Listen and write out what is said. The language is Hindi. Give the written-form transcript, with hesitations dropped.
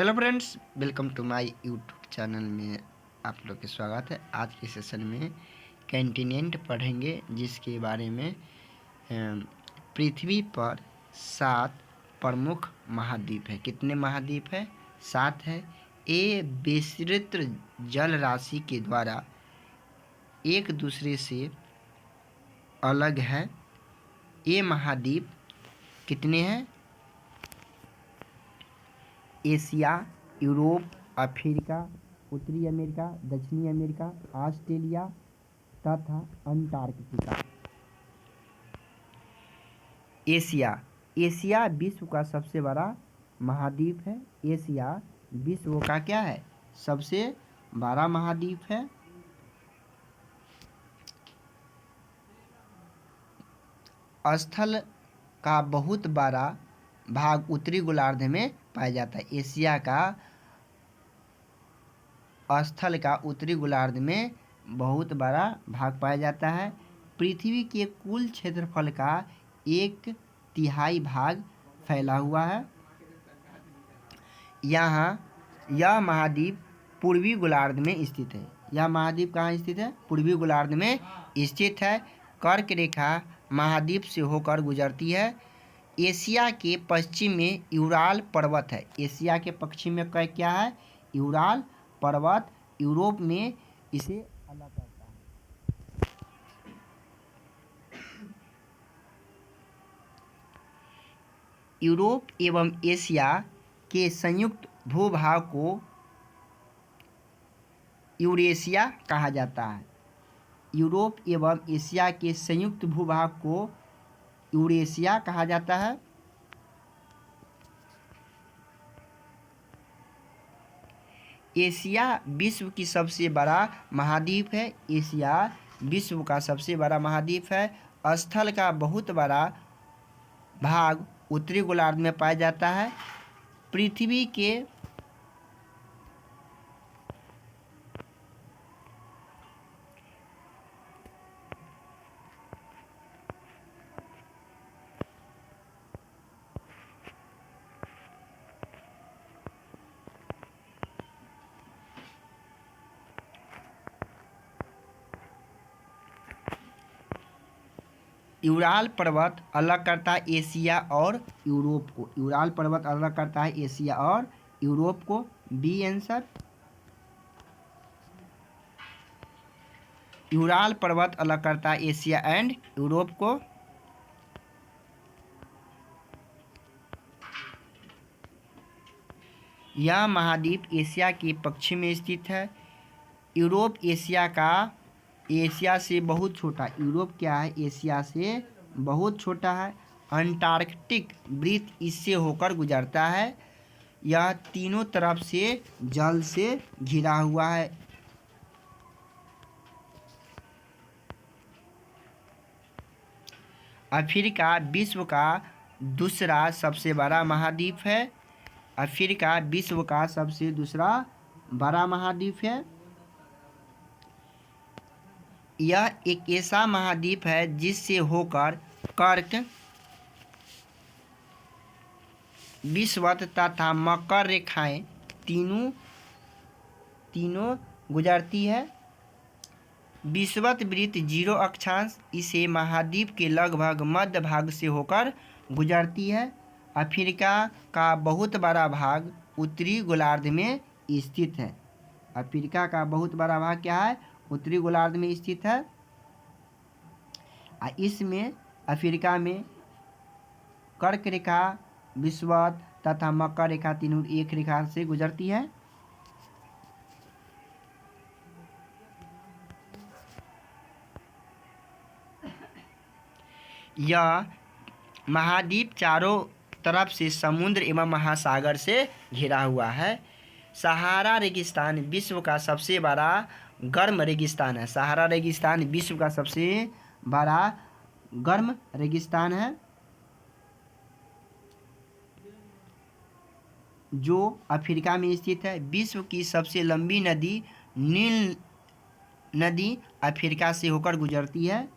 Hello friends, welcome to my YouTube channel में आप लोग के स्वागत है। आज के सेशन में कॉन्टिनेंट पढ़ेंगे, जिसके बारे में पृथ्वी पर 7 प्रमुख महाद्वीप है। कितने महाद्वीप है? 7 है। ये विस्तृत जल राशि के द्वारा एक दूसरे से अलग है। ये महाद्वीप कितने हैं? एशिया, यूरोप, अफ्रीका, उत्तरी अमेरिका, दक्षिणी अमेरिका, ऑस्ट्रेलिया तथा अंटार्कटिका। एशिया विश्व का सबसे बड़ा महाद्वीप है। एशिया विश्व का क्या है? सबसे बड़ा महाद्वीप है। स्थल का बहुत बड़ा भाग उत्तरी गोलार्ध में पाया जाता है। एशिया का स्थल का उत्तरी गोलार्ध में बहुत बड़ा भाग पाया जाता है। पृथ्वी के कुल क्षेत्रफल का 1/3 भाग फैला हुआ है। यह महाद्वीप पूर्वी गोलार्ध में स्थित है। यह महाद्वीप कहाँ स्थित है? पूर्वी गोलार्ध में स्थित है। कर्क रेखा महाद्वीप से होकर गुजरती है। एशिया के पश्चिम में यूराल पर्वत है। एशिया के पश्चिम में क्या है? यूराल पर्वत। यूरोप में इसे अलग करता है। यूरोप एवं एशिया के संयुक्त भूभाग को यूरेशिया कहा जाता है। यूरोप एवं एशिया के संयुक्त भूभाग को यूरेशिया कहा जाता है। एशिया विश्व की सबसे बड़ा महाद्वीप है। एशिया विश्व का सबसे बड़ा महाद्वीप है। स्थल का बहुत बड़ा भाग उत्तरी गोलार्ध में पाया जाता है। पृथ्वी के यूराल पर्वत अलग करता है एशिया और यूरोप को। यूराल पर्वत अलग करता है एशिया और यूरोप को। B answer. यूराल पर्वत अलग करता है एशिया एंड यूरोप को। यह महाद्वीप एशिया के पश्चिम में स्थित है। यूरोप एशिया से बहुत छोटा। यूरोप क्या है? एशिया से बहुत छोटा है। अंटार्कटिक वृत्त इससे होकर गुजरता है। यह तीनों तरफ से जल से घिरा हुआ है। अफ्रीका विश्व का दूसरा सबसे बड़ा महाद्वीप है। अफ्रीका विश्व का सबसे दूसरा बड़ा महाद्वीप है। यह एक ऐसा महाद्वीप है जिससे होकर कर्क, विषुवत तथा मकर रेखाएं तीनों गुजरती है। विषुवत वृत्त 0 अक्षांश इसे महाद्वीप के लगभग मध्य भाग से होकर गुजरती है। अफ्रीका का बहुत बड़ा भाग उत्तरी गोलार्ध में स्थित है। अफ्रीका का बहुत बड़ा भाग क्या है? उत्तरी गोलार्ध में स्थित है। इसमें अफ्रीका में कर्क रेखा, विषुवत तथा मकर रेखा तीनों एक रेखा से गुजरती है। यह महाद्वीप चारों तरफ से समुद्र एवं महासागर से घिरा हुआ है। सहारा रेगिस्तान विश्व का सबसे बड़ा गर्म रेगिस्तान है। सहारा रेगिस्तान विश्व का सबसे बड़ा गर्म रेगिस्तान है, जो अफ्रीका में स्थित है। विश्व की सबसे लंबी नदी नील नदी अफ्रीका से होकर गुजरती है।